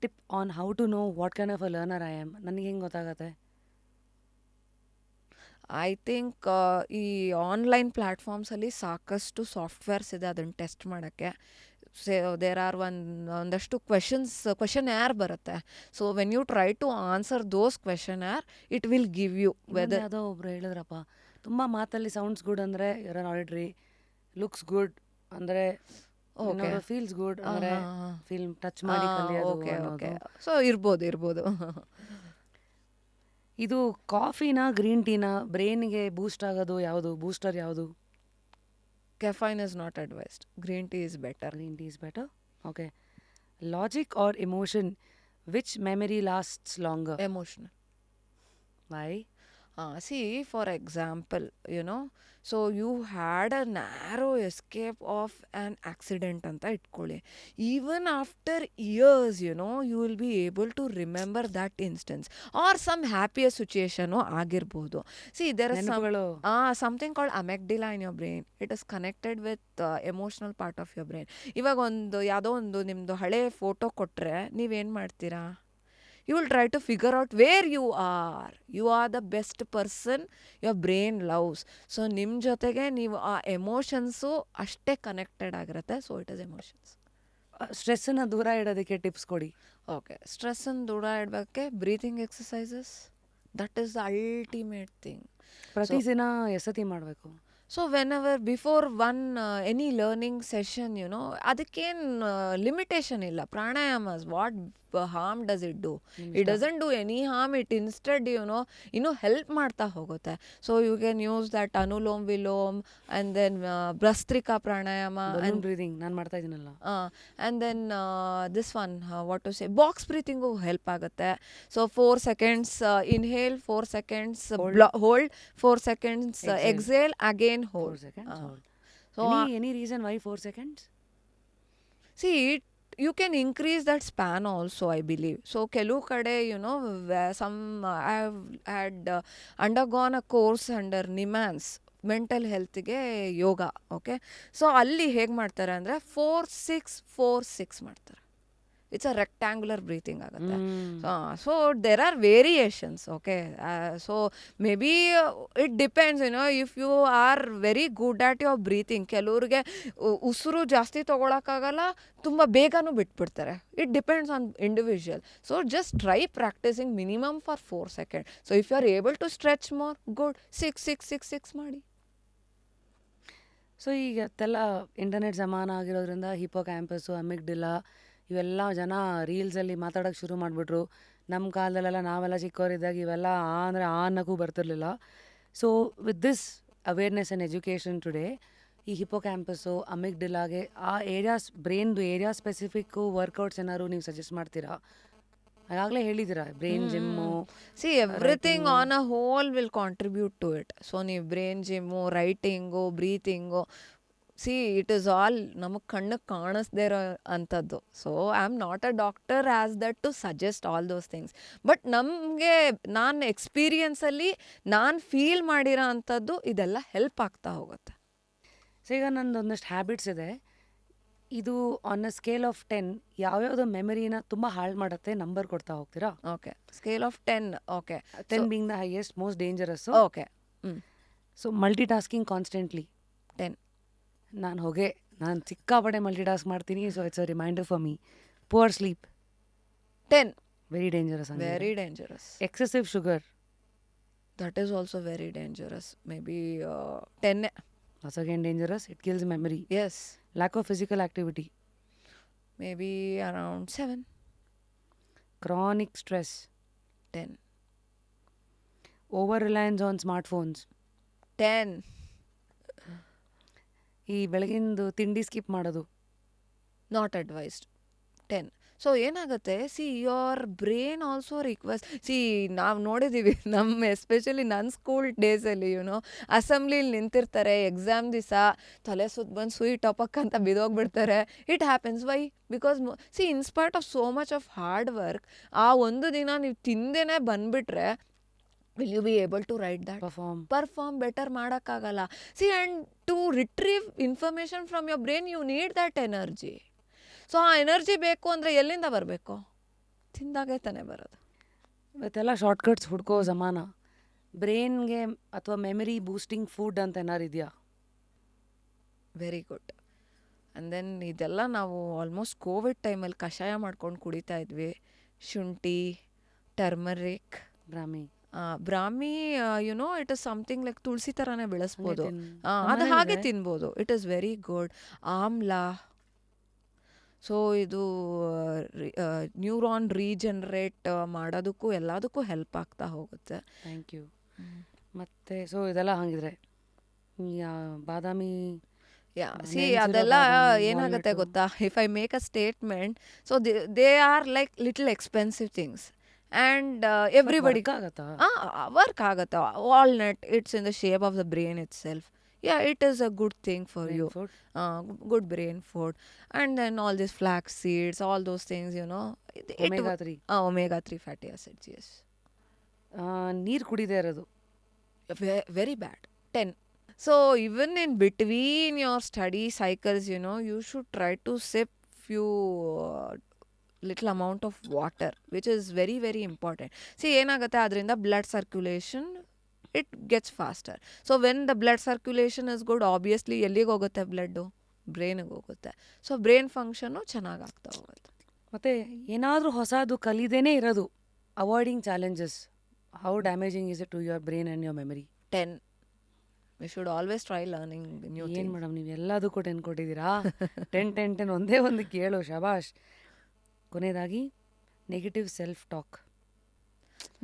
Tip on how to know what kind of a learner I am? ನನಗೆ ಹೆಂಗೆ ಗೊತ್ತಾಗತ್ತೆ? I think ಈ online ಪ್ಲ್ಯಾಟ್ಫಾರ್ಮ್ಸಲ್ಲಿ ಸಾಕಷ್ಟು ಸಾಫ್ಟ್ವೇರ್ಸ್ ಇದೆ ಅದನ್ನು ಟೆಸ್ಟ್ ಮಾಡೋಕ್ಕೆ. ದೇರ್ ಆರ್ ಒಂದಷ್ಟು ಕ್ವೆಶನ್ ಏರ್ ಬರುತ್ತೆ. So when you try to answer those questionnaire, it will give you whether. ಯಾವುದೋ ಒಬ್ರು ಹೇಳಿದ್ರಪ್ಪ, ತುಂಬ ಮಾತಲ್ಲಿ ಸೌಂಡ್ಸ್ ಗುಡ್ ಅಂದರೆ ಯುವರ್ ಆಡಿಟ್ರಿ, ಲುಕ್ಸ್ ಗುಡ್ ಅಂದರೆ ಓಕೆ, ಫೀಲ್ಸ್ ಗುಡ್ ಅಂದರೆ ಫಿಲ್ಮ್ ಟಚ್ ಮಾಡಿ ಕಲಿಯೋದು ಓಕೆ ಓಕೆ. ಅನ್ನೋದು. ಸೊ ಇರ್ಬೋದು. ಇದು ಕಾಫಿನಾ ಗ್ರೀನ್ ಟೀನಾ ಬ್ರೈನ್ಗೆ ಬೂಸ್ಟ್ ಆಗೋದು ಯಾವುದು? ಬೂಸ್ಟರ್ ಯಾವುದು? Caffeine is not advised. Green tea is better. Green tea is better. Okay. Logic or emotion, which memory lasts longer? Emotional. Why? See, for example, so you had a narrow escape of an accident anta itಕೊಳ್ಳಿ. Even after years, you will be able to remember that instance or some happiest situation ಆಗಿರ್ಬೋದು. See, there is ನೆನಪುಗಳು. something called amygdala in your brain. It is connected with emotional part of your brain. ಇವಾಗ ಯಾವುದೋ ಒಂದು ನಿಮ್ಮದು ಹಳೆ photo ಕೊಟ್ಟರೆ ನೀವೇನು ಮಾಡ್ತೀರಾ? You will try to figure out where you are. You are the best person your brain loves. So ನಿಮ್ಮ ಜೊತೆಗೆ ನೀವು ಆ ಎಮೋಷನ್ಸು ಅಷ್ಟೇ ಕನೆಕ್ಟೆಡ್ ಆಗಿರುತ್ತೆ. So it is emotions. ಸ್ಟ್ರೆಸ್ಸನ್ನು ದೂರ ಇಡೋದಕ್ಕೆ ಟಿಪ್ಸ್ ಕೊಡಿ. ಓಕೆ, ಸ್ಟ್ರೆಸ್ಸನ್ನು ದೂರ ಇಡೋಕ್ಕೆ breathing exercises, that is the ultimate thing. ಪ್ರತಿ ದಿನ ಎಸತಿ ಮಾಡಬೇಕು. So when before any learning session, ಅದಕ್ಕೇನು ಲಿಮಿಟೇಷನ್ ಇಲ್ಲ. Pranayamas, what harm does it do? It doesn't do any harm. It instead, ಇನ್ನೂ ಹೆಲ್ಪ್ ಮಾಡ್ತಾ ಹೋಗುತ್ತೆ. So you can use that anulom vilom and then bhastrika pranayama balloon breathing ನಾನು ಮಾಡ್ತಾ ಇದ್ದೀನಲ್ಲ. And then this one what to say, box breathing help ಆಗುತ್ತೆ. So 4 seconds inhale, 4 seconds hold, 4 seconds exhale, again hold. 4 seconds hold. So any reason why 4 seconds? see, you can increase that span also, I believe. So ಕೆಲವು ಕಡೆ I have had undergone a course under NIMHANS mental ಹೆಲ್ತ್ಗೆ yoga. Okay, so ಅಲ್ಲಿ ಹೇಗೆ ಮಾಡ್ತಾರೆ ಅಂದರೆ 4-6-4-6 ಮಾಡ್ತಾರೆ. It's a rectangular breathing ಆಗುತ್ತೆ. So there are variations. Okay, so maybe it depends, if you are very good at your breathing. ಕೆಲವ್ರಿಗೆ ಉಸಿರು ಜಾಸ್ತಿ ತೊಗೊಳಕ್ಕಾಗಲ್ಲ, ತುಂಬ ಬೇಗನೂ ಬಿಟ್ಬಿಡ್ತಾರೆ. It depends on individual. So just try practising minimum for 4 seconds. So if you are able to stretch more, good. 6-6-6-6 ಮಾಡಿ. So ಈಗ ಎಲ್ಲ ಇಂಟರ್ನೆಟ್ ಜಮಾನ ಆಗಿರೋದ್ರಿಂದ ಹಿಪೋ ಕ್ಯಾಂಪಸ್ಸು, ಅಮಿಗ್ಡಿಲಾ ಇವೆಲ್ಲ ಜನ ರೀಲ್ಸಲ್ಲಿ ಮಾತಾಡೋಕ್ಕೆ ಶುರು ಮಾಡಿಬಿಟ್ರು. ನಮ್ಮ ಕಾಲದಲ್ಲೆಲ್ಲ ನಾವೆಲ್ಲ ಚಿಕ್ಕವರಿದ್ದಾಗ ಇವೆಲ್ಲ ಅಂದರೆ ಅನ್ನೋಕ್ಕೂ ಬರ್ತಿರ್ಲಿಲ್ಲ. So with this awareness and education today, ಈ ಹಿಪೋ ಕ್ಯಾಂಪಸ್ಸು, ಅಮಿಗ್ಡಿಲಾಗೆ ಆ ಏರಿಯಾಸ್, ಬ್ರೈನ್ದು ಏರಿಯಾ ಸ್ಪೆಸಿಫಿಕ್ಕು ವರ್ಕೌಟ್ಸ್ ಏನಾದ್ರು ನೀವು ಸಜೆಸ್ಟ್ ಮಾಡ್ತೀರಾ? ಆಗಾಗಲೇ ಹೇಳಿದ್ದೀರಾ brain gym. See, everything on a whole will contribute to it. So ನೀವು brain gym, writing, breathing, see it is all ನಮಗೆ ಕಣ್ಣಿಗೆ ಕಾಣಿಸ್ದೇ ಇರೋ ಅಂಥದ್ದು. So I am not a doctor as that to suggest all those things. But ನಮಗೆ ನಾನು ಎಕ್ಸ್ಪೀರಿಯನ್ಸಲ್ಲಿ ನಾನು feel ಮಾಡಿರೋ ಅಂಥದ್ದು ಇದೆಲ್ಲ ಹೆಲ್ಪ್ ಆಗ್ತಾ ಹೋಗುತ್ತೆ. ಸೊ ಈಗ ನಂದು ಒಂದಷ್ಟು ಹ್ಯಾಬಿಟ್ಸ್ ಇದೆ. ಇದು ಆನ್ ಅ ಸ್ಕೇಲ್ ಆಫ್ 10 ಯಾವ್ಯಾವುದೋ ಮೆಮರಿನ ತುಂಬ ಹಾಳು ಮಾಡುತ್ತೆ, ನಂಬರ್ ಕೊಡ್ತಾ ಹೋಗ್ತೀರಾ? Okay, scale of 10. Okay, 10 being the highest, most dangerous. Okay. So multitasking constantly 10. ನಾನು ಸಿಕ್ಕಾಪಟ್ಟೆ ಮಲ್ಟಿ ಟಾಸ್ಕ್ ಮಾಡ್ತೀನಿ. So it's a reminder for me. Poor sleep 10. Very dangerous. Very dangerous. Excessive sugar, that is also very dangerous. Maybe 10. that's again dangerous. It kills memory. Yes. Lack of physical activity, Maybe around 7. chronic stress, 10. over reliance on smartphones, 10. ಈ ಬೆಳಗಿಂದು ತಿಂಡಿ skip ಮಾಡೋದು, Not advised. 10. So ಏನಾಗುತ್ತೆ, C your brain also request. C ನಾವು ನೋಡಿದ್ದೀವಿ, especially ನನ್ನ school ಡೇಸಲ್ಲಿ ಅಸೆಂಬ್ಲಿಲಿ ನಿಂತಿರ್ತಾರೆ, exam ದಿವಸ ತಲೆ ಸುತ್ತ ಬಂದು ಸುಯಿ ಟಾಪಕ್ ಅಂತ ಬಿದೋಗ್ಬಿಡ್ತಾರೆ. It happens. Why? Because see in spite of so much of hard work, ಆ ಒಂದು ದಿನ ನೀವು ತಿಂದೇನೆ ಬಂದುಬಿಟ್ರೆ will you be able to write that? Perform better ಮಾಡೋಕ್ಕಾಗಲ್ಲ. See and to retrieve information from your brain you need that energy. So ಆ energy ಬೇಕು ಅಂದರೆ ಎಲ್ಲಿಂದ ಬರಬೇಕು? ತಿಂದಾಗೆ ತಾನೇ ಬರೋದು. ಇವತ್ತೆಲ್ಲ ಶಾರ್ಟ್ಕಟ್ಸ್ ಹುಡ್ಕೋ ಜಮಾನ. ಬ್ರೈನ್ಗೆ ಅಥವಾ ಮೆಮರಿ ಬೂಸ್ಟಿಂಗ್ ಫುಡ್ ಅಂತ ಏನಾರು ಇದೆಯಾ? Very good. ಆ್ಯಂಡ್ ದೆನ್ ಇದೆಲ್ಲ ನಾವು ಆಲ್ಮೋಸ್ಟ್ ಕೋವಿಡ್ ಟೈಮಲ್ಲಿ ಕಷಾಯ ಮಾಡ್ಕೊಂಡು ಕುಡಿತಾ ಇದ್ವಿ. ಶುಂಠಿ, ಟರ್ಮರಿಕ್, ಬ್ರಾಹ್ಮಿ, you know it is something like ತುಳಸಿ ಥರನೇ ಬೆಳೆಸ್ಬೋದು. ಅದು ಹಾಗೆ ತಿನ್ಬೋದು. It is very good. ಆಮ್ಲ, ಸೊ ಇದು ನ್ಯೂರಾನ್ ರೀಜನ್ರೇಟ್ ಮಾಡೋದಕ್ಕೂ ಎಲ್ಲದಕ್ಕೂ ಹೆಲ್ಪ್ ಆಗ್ತಾ ಹೋಗುತ್ತೆ. Thank you. ಮತ್ತು ಸೊ ಇದೆಲ್ಲ ಹಂಗಿದ್ರೆ ಬಾದಾಮಿ ಅದೆಲ್ಲ ಏನಾಗುತ್ತೆ ಗೊತ್ತಾ, if I make a statement, so they are like little expensive things and everybody work ಆಗುತ್ತೆ. Walnut, it's in the shape of the brain itself. Yeah, it is a good thing for you. Good brain food. And then all these flax seeds, all those things, you know. omega-3. Omega-3 fatty acids, yes. ನೀರು ಕುಡಿದೇ ಇರೋದು Very bad. 10. So even in between your study cycles, you know, you should try to sip few little amount of water, which is very, very important. See, ಏನಾಗುತ್ತೆ ಅದರಿಂದ blood circulation, it gets faster. So when the blood circulation is good, obviously ಎಲ್ಲಿಗೆ ಹೋಗುತ್ತೆ blood? ಬ್ರೈನಿಗೆ ಹೋಗುತ್ತೆ. So brain function ಚೆನ್ನಾಗಿ ಆಗ್ತಾ ಹೋಗುತ್ತೆ. ಮತ್ತು ಏನಾದರೂ ಹೊಸದು ಕಲಿದೇನೆ ಇರೋದು, avoiding challenges, how damaging is it to your brain and your memory? 10. We should always try learning new things. ಏನು ಮೇಡಮ್ ನೀವು ಎಲ್ಲದಕ್ಕೂ 10 ಕೊಟ್ಟಿದ್ದೀರಾ? 10 ಒಂದೇ ಒಂದು ಕೇಳು, ಶಬಾಷ್. ಕೊನೆಯದಾಗಿ ನೆಗೆಟಿವ್ ಸೆಲ್ಫ್ ಟಾಕ್.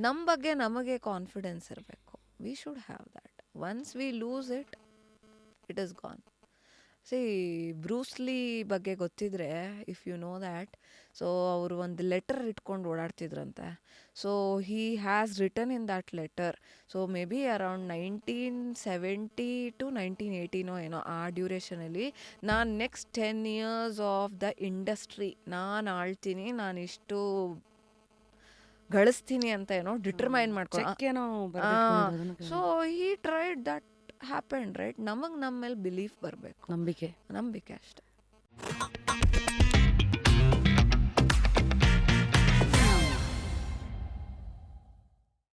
ನಮ್ಮ ಬಗ್ಗೆ ನಮಗೆ ಕಾನ್ಫಿಡೆನ್ಸ್ ಇರಬೇಕು. We should have that. Once we lose it, it is gone. See, Bruce Lee ಬಗ್ಗೆ ಗೊತ್ತಿದ್ರೆ, if you know that, so ಅವರು ಒಂದು ಲೆಟರ್ ಇಟ್ಕೊಂಡು ಓಡಾಡ್ತಿದ್ರಂತೆ. So he has written in that letter, so maybe around 1970 to 1980 ಏನೋ ಆ ಡ್ಯೂರೇಷನಲ್ಲಿ, ನಾನು next 10 years of the industry ನಾನು ಆಳ್ತೀನಿ, ನಾನು ಇಷ್ಟು ಗಳಿಸ್ತೀನಿ ಅಂತ ಏನೋ ಡಿಟರ್ಮೈನ್ ಮಾಡ್ಕೊಂಡು. So he tried, that happen, right? ನಮಗೆ ನಮ್ಮ ಮೇಲೆ ಬಿಲೀಫ್ ಬರಬೇಕು, ನಂಬಿಕೆ ಅಷ್ಟೆ.